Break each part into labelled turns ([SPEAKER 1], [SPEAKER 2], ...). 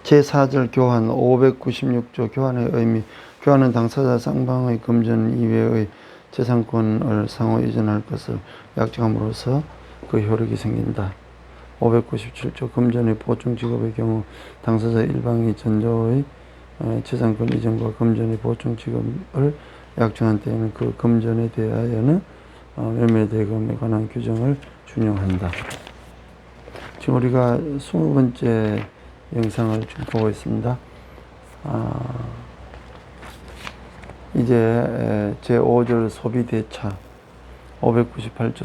[SPEAKER 1] 제4절 교환 596조 교환의 의미. 교환은 당사자 쌍방의 금전 이외의 재산권을 상호 이전할 것을 약정함으로써 그 효력이 생긴다. 597조 금전의 보충 지급의 경우 당사자 일방이 전조의 재산권 이전과 금전의 보충 지급을 약정한 때에는 그 금전에 대하여는 매매대금에 관한 규정을 준용한다. 지금 우리가 20번째 영상을 지금 보고 있습니다. 이제 제5절 소비대차 598조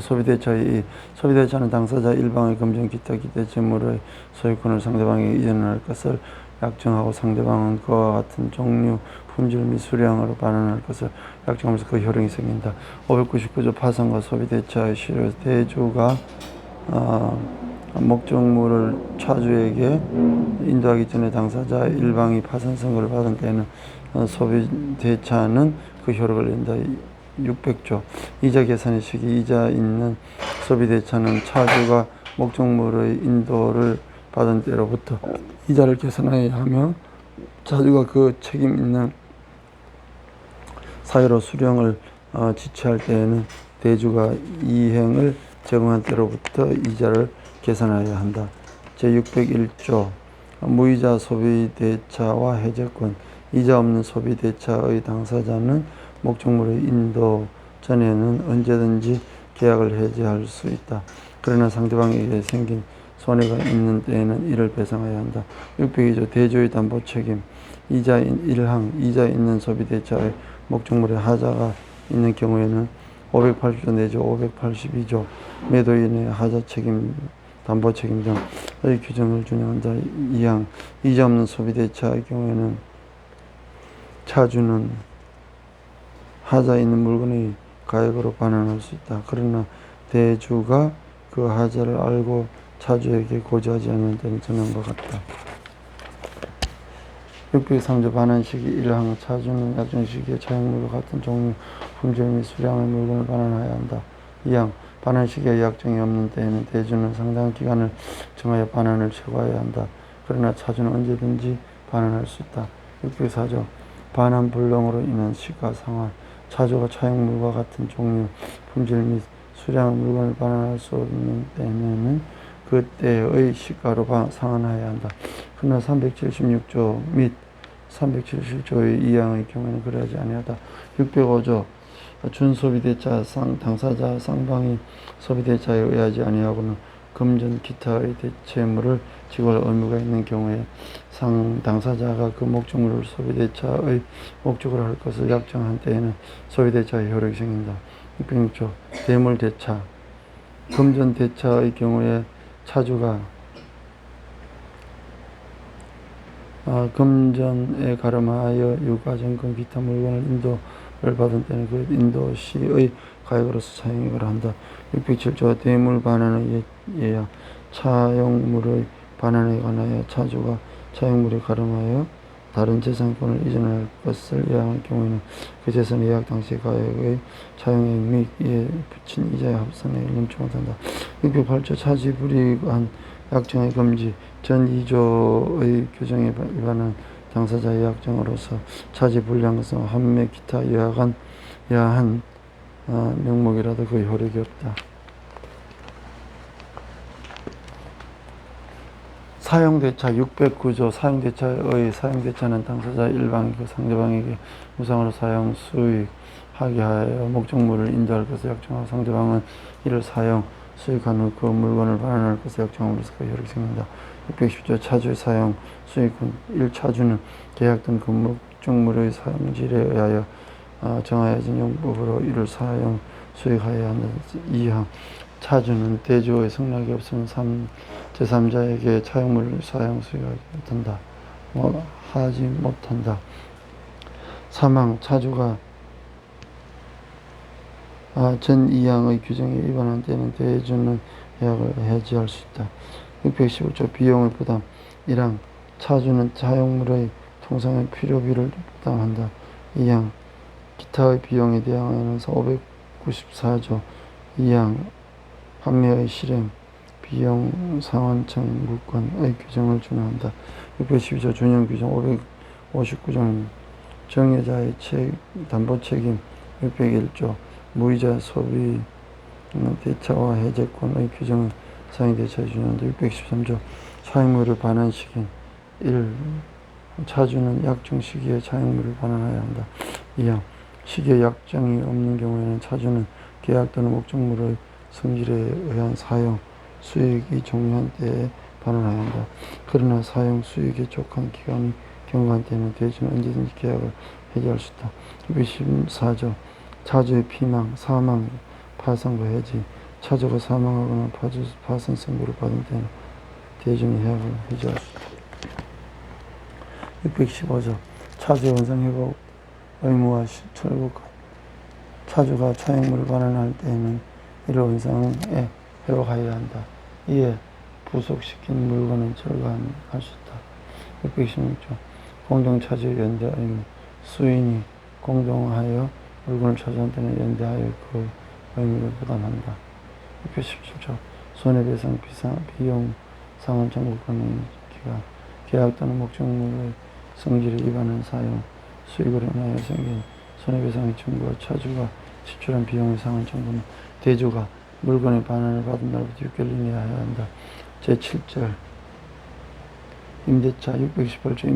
[SPEAKER 1] 소비대차는 당사자 일방의 금전 기타 재물의 소유권을 상대방에게 이전할 것을 약정하고 상대방은 그와 같은 종류, 품질 및 수량으로 반환할 것을 약정하면서 그 효력이 생긴다. 599조 파산과 소비대차의 실효. 대주가 목적물을 차주에게 인도하기 전에 당사자 일방이 파산 선고를 받은 때에는 소비대차는 그 효력을 낸다. 600조 이자 계산의 시기. 이자 있는 소비대차는 차주가 목적물의 인도를 받은 때로부터 이자를 계산해야 하며 차주가 그 책임 있는 사유로 수령을 지체할 때에는 대주가 이행을 제공한 때로부터 이자를 계산해야 한다. 제601조 무이자 소비대차와 해제권. 이자 없는 소비대차의 당사자는 목적물의 인도 전에는 언제든지 계약을 해지할 수 있다. 그러나 상대방에게 생긴 손해가 있는 때에는 이를 배상해야 한다. 602조 대주의 담보 책임. 이자 1항 이자 있는 소비대차의 목적물에 하자가 있는 경우에는 580조 내지 582조 매도인의 하자 책임, 담보 책임 등의 규정을 준용한다. 2항 이자 없는 소비대차의 경우에는 차주는 하자 있는 물건의 가액으로 반환할 수 있다. 그러나 대주가 그 하자를 알고 차주에게 고지하지 않는 때는 전함과 같다. 603조 반환 시기 1항 차주는 약정 시기에 차용물과 같은 종류, 품질 및 수량의 물건을 반환해야 한다. 2항 반환 시기에 약정이 없는 때에는 대주는 상당한 기간을 정하여 반환을 최고해야 한다. 그러나 차주는 언제든지 반환할 수 있다. 604조 반환 불능으로 인한 시가 상환. 차주가 차용물과 같은 종류, 품질 및 수량의 물건을 반환할 수 없는 때에는 그때의 시가로 상환해야 한다. 그러나 376조 및 377조의 2항의 경우에는 그러하지 아니하다. 605조 준소비대차 당사자 쌍방이 소비대차에 의하지 아니하고는 금전 기타의 대체물을 지급할 의무가 있는 경우에 당사자가 그 목적물을 소비대차의 목적으로 할 것을 약정한 때에는 소비대차의 효력이 생긴다. 606조 대물대차 금전대차의 경우에 차주가 금전에 가름하여 유가증권 기타 물건을 인도를 받은 때는 그 인도 시의 가액으로서 차용을 한다. 607조 대물 반환의 예약 차용물의 반환에 관하여 차주가 차용물에 가름하여 다른 재산권을 이전할 것을 예약할 경우에는 그 재산 예약 당시 가액의 차용액 및 이에 붙인 이자의 합산액을 넘지 못한다. 608조 차지 불이익한 약정의 금지 전 2조의 규정에 위반한 당사자의 약정으로서 차지 불리한 것은 환매 기타 야한 명목이라도 그 효력이 없다. 사용대차 609조 사용대차는 당사자 일방이 그 상대방에게 무상으로 사용 수익하게 하여 목적물을 인도할 것을 약정하고 상대방은 이를 사용 수익한 후 그 물건을 반환할 것을 약정함으로써 그 효력이 생긴다. 610조 차주의 사용 수익은 1차주는 계약된 그 목적물의 사용질에 의하여 정하여진 용법으로 이를 사용 수익하여야 한다. 2항 차주는 대주의 승낙이 없으면 제3자에게 차용물을 사용 수익하지 못한다. 3항 차주가 전 2항의 규정에 위반한 때는 대주는 계약을 해지할 수 있다. 615조 비용의 부담 1항 차주는 차용물의 통상의 필요비를 부담한다. 2항 기타의 비용에 대항하여서 594조 2항 판매의 실행 비용 상환청 물건의 규정을 준용한다. 612조 준용 규정 559조 정여자의 담보 책임 601조 무이자 소비 대차와 해제권의 규정은 상위대차에 준용한다. 613조 차익물을 반환 시기 1. 차주는 약정 시기에 차익물을 반환해야 한다. 2항 시기에 약정이 없는 경우에는 차주는 계약 또는 목적물의 성질에 의한 사용 수익이 종료한 때에 반환해야 한다. 그러나 사용 수익에 족한 기간이 경과한 때는 대주는 언제든지 계약을 해지할 수 있다. 214조 차주의 피망, 사망, 파산과 해지 차주가 사망하거나 파산 선고를 받은 때는 대주는 계약을 해지할 수 있다. 615조 차주의 원상회복 의무와 철거권 차주가 차익물을 반환할 때에는 이를 원상에 회복하여야 한다. 이에 부속시킨 물건은 철거할 수 있다. 616조 공동차주의 연대 의무 수인이 공동하여 물건을 차주한 때는 연대하여 그 의무를 부담한다. 617조 손해배상 비용 상환 청구권의 기간 계약 또는 목적물의 성질에 위반한 사용 수익으로 인하여 생긴 손해배상의 청구와 차주가 지출한 비용의 상환 청구는 대주가 물건의 반환을 받은 날부터 6개월 이내에 해야 한다. 제7절 임대차 618조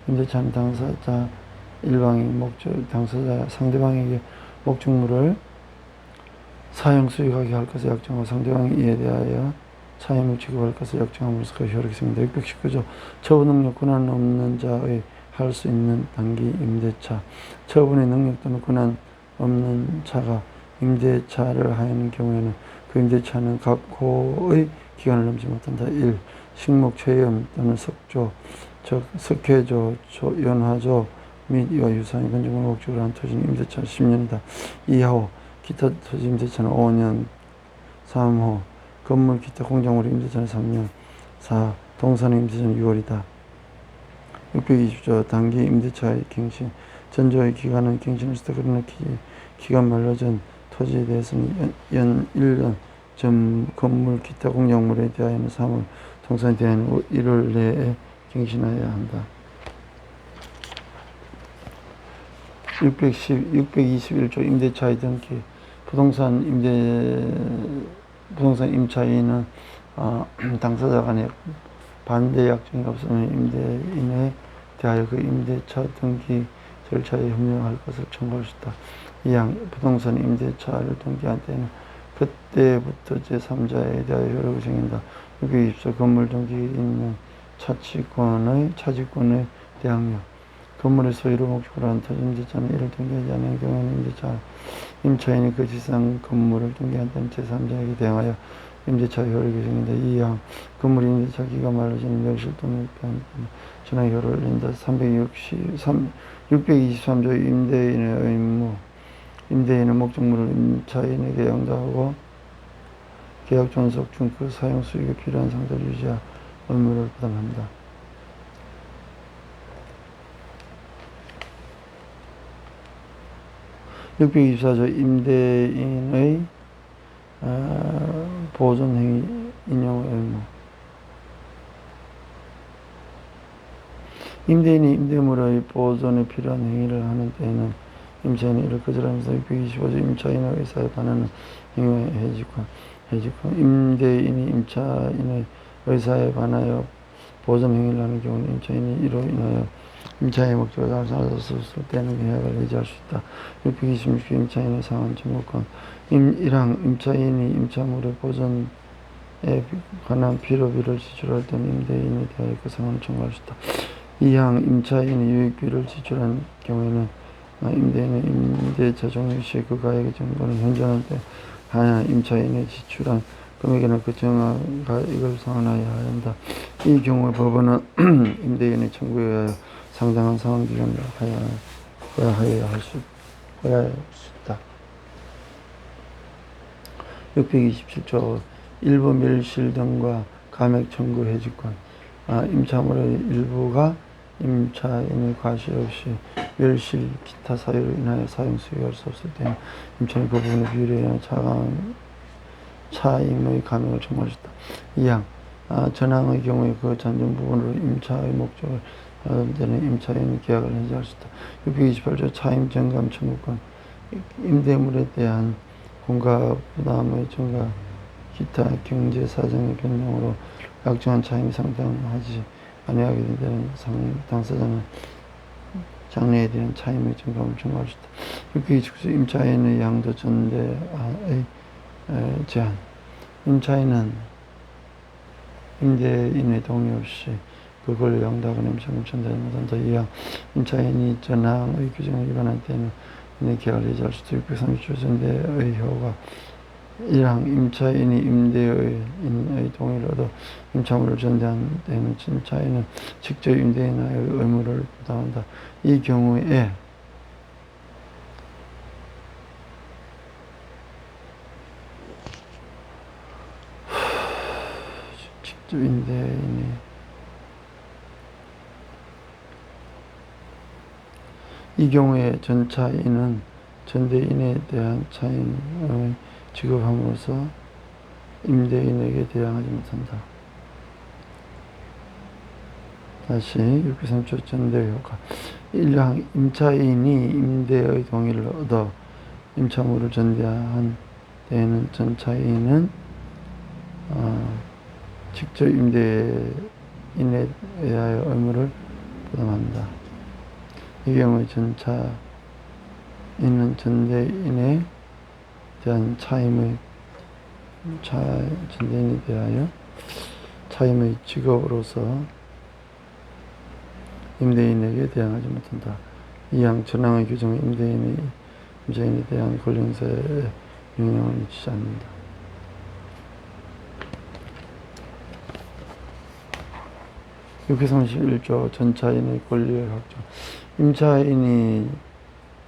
[SPEAKER 1] 임대차는 당사자 일방이 당사자 상대방에게 목적물을 사용 수익하게 할 것을 약정하고 상대방이 이에 대하여 차임을 지급할 것을 약정함으로써 그 효력이 있습니다. 619조 처분능력 권한 없는 자의 할 수 있는 단기 임대차 처분의 능력 또는 권한 없는 자가 임대차를 하는 경우에는 그 임대차는 각호의 기간을 넘지 못한다. 1. 식목, 체험 또는 석조, 즉 석회조, 연화조 및 이와 유사한 건축물 목적으로 한 토지는 임대차 10년이다. 2호 기타 토지 임대차는 5년. 3호 건물 기타 공작물 임대차는 3년. 4. 동산 임대차는 6월이다. 620조 단기 임대차의 갱신 전조의 기간은 갱신할 수 있다. 그러나 기간 만료 전 토지에 대해서는 연 1년 전 건물 기타 공작물에 대하여는 3월 동산에 대하여는 1월 내에 갱신하여야 한다. 621조 임대차의 등기 부동산 임차인은 당사자 간에 반대 약정이 없으면 임대인에 대하여 그 임대차 등기 절차에 협력할 것을 청구할 수 있다. 2항 부동산 임대차를 등기한 때는 그때부터 제3자에 대하여 효력을 정한다. 624 건물 등기 있는 차지권의 대항력 건물의 소유를 목적으로 한 토지 임대차는 이를 등기하지 않은 경우에는 임차인이 그 지상 건물을 등기한 때는 제3자에게 대항하여 임대차 효력이 생긴다. 2항 건물 임대차 기간 만료전에 멸실 또는 전환 효력을 낸다. 623조 임대인의 의무 임대인은 목적물을 임차인에게 양도하고 계약 존속 중 그 사용 수익에 필요한 상태를 유지할 의무를 부담한다. 624조 임대인의 보존행위 인용 의무 임대인이 임대물의 보존에 필요한 행위를 하는 때에는 임차인이 이를 거절하면서 625조 임차인의 의사에 반하는 행위의 해지권 임대인이 임차인의 의사에 반하여 보존 행위를 하는 경우는 임차인이 이로 인하여 임차인의 목적을 달성했을 때는 계약을 해지할 수 있다. 626조 임차인의 상환 청구권 1항 임차인이 임차물의 보존에 관한 필요비를 지출할 때는 임대인에 대하여 그 상환을 청구할 수 있다. 2항 임차인이 유익비를 지출한 경우에는 임대인의 임대차 종료 시에 그 가액의 정도는 현존할 때 하나 임차인이 지출한 금액에는 그 정가액을 상환하여야 한다. 이 경우에 법원은 임대인의 청구에 의하여 상당한 상환기간을 허용하여야 할 수 있다. 627조 일부 멸실 등과 감액 청구 해지권 임차물의 일부가 임차인의 과실 없이 멸실 기타 사유로 인하여 사용 수익할 수 없을 때는 임차인이 그 부분의 비율에 의한 차감의 차임의 가능을 촉구하셨다. 2항 전항의 경우에 그 잠정 부분으로 임차의 목적을 하는 데는 임차인이 계약을 해지할 수 있다. 628조 차임 정감 청구권 임대물에 대한 공가 부담의 증가 기타 경제 사정의 변동으로 약정한 차임이 상당하지 아니하게 된 데는 당사자는 장래에 대한 차임의 증감을 청구할 수 있다. 629조 임차인의 양도 전대의 제한 임차인은 임대인의 동의 없이 그 권리를 양도하거나 임차금을 전대하지 못한다. 이항 임차인이 전항의 규정을 위반할 때는 임대 계약을 해지할 수도 있고 630조 전대의 효과 1항 임차인이 임대인의 동의를 얻어 임차물을 전대한 때는 임차인은 직접 임대인의 의무를 부담한다. 이 경우에 직접 임대인이 이 경우에 전차인은 전대인에 대한 차임을 지급함으로써 임대인에게 대항하지 못한다. 다시 693조 전대 효과 1항 임차인이 임대의 동의를 얻어 임차물을 전대한 때에는 전차인은 직접 임대인에 의하여 의무를 부담한다. 이 경우에 전차인은 전대인에 대한 전대인에 대하여 차임의 직업으로서 임대인에게 대항하지 못한다. 이항 전항의 규정은 임차인에 대한 권리 행사에 영향을 미치지 않는다. (631조) 전차인의 권리의 확정 임차인이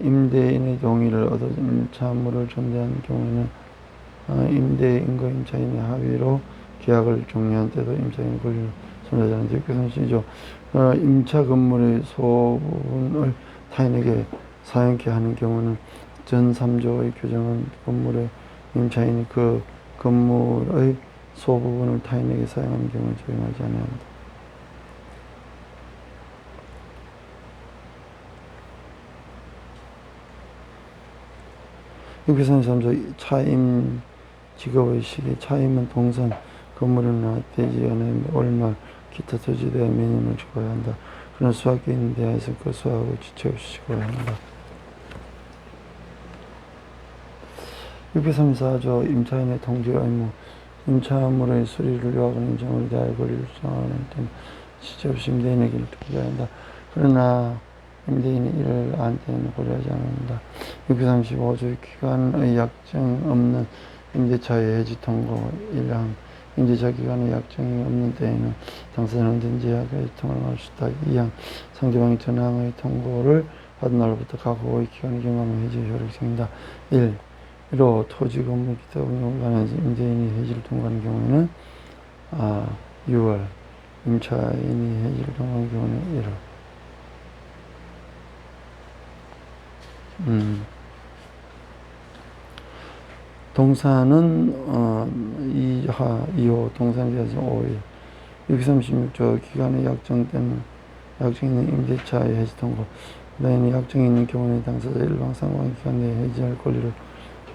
[SPEAKER 1] 임대인의 동의를 얻어 임차물을 전대한 경우에는 임대인과 임차인의 합의로 계약을 종료한 때도 임차인의 권리를 손해하지 않는다. (632조) 임차 건물의 소부분을 타인에게 사용케 하는 경우는 전 3조의 규정은 건물의 임차인이 그 건물의 소부분을 타인에게 사용하는 경우에 적용하지 아니한다. (633조) 차임 지급의 시기 차임은 동선, 건물이나 대지연의 월말, 기타 토지에 대한 매님을 주고야 한다. 그러나 수확에 있는 대하에서 그 수확을 지체 없이 주고야 한다. 634조 임차인의 통지 의무 임차물의 수리를 요하거나 임차물에 대하여 권리를 주장하는 때는 지체 없이 임대인에게 주고야 한다. 그러나 임대인이 이를 안 때는 고려하지 않는다. 635조 기간의 약정 없는 임대차의 해지 통고 1항 임대차 기간의 약정이 없는 때에는 당사자는 언제든지 해지 통고를 할 수 있다. 2항 상대방이 전항의 통고를 받은 날로부터 각 호의 기간이 경과하면 해지 효력이 생긴다. 1로 토지 건물 기타 운영을 관해서 임대인이 해지를 통과하는 경우에는 6월 임차인이 해지를 통과하는 경우는 1월 동사는 2호 동사에 대해서 5일 636조 기간의 약정 때는 약정 있는 임대차의 해지 통고 그다음에 약정이 있는 경우에 당사자 일방 상관 기간 내에 해지할 권리를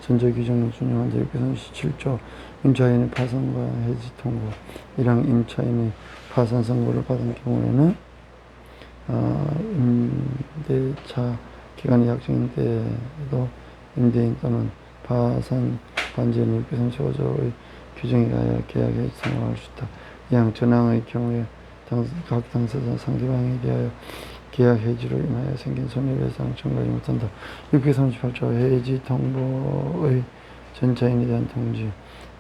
[SPEAKER 1] 전제 규정을 준용한다. 637조 임차인의 파산과 해지 통고 1항 임차인의 파산 선고를 받은 경우에는 임대차 기간의 약정인 때에도 임대인 또는 파산 반지는 635조의 규정에 의하여 계약에 해지 통고할 수 있다. 이항 전항의 경우에 각 당사자 상대방에 대하여 계약 해지로 인하여 생긴 손해배상을 청구하지 못한다. 638조 해지 통보의 전차인에 대한 통지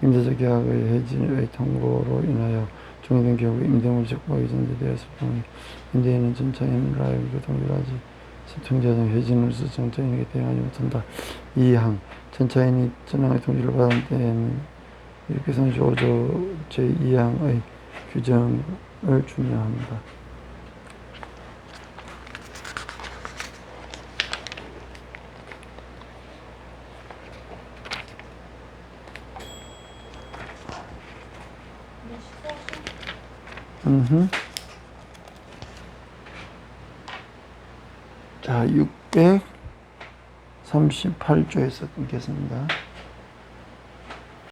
[SPEAKER 1] 임대차 계약의 해지의 통보로 인하여 종료된 경우에 임대물 적법하게 전제되었을 경우에 임대인은 전차인을 하여 그 통지를 하지 통지하자 해지물로서 전차인에게 대응하지 못한다. 2항 전차인이 전항의 통지를 받은 때에는 635조 제2항의 규정을 준용합니다. 자, 638조에서 끊겠습니다.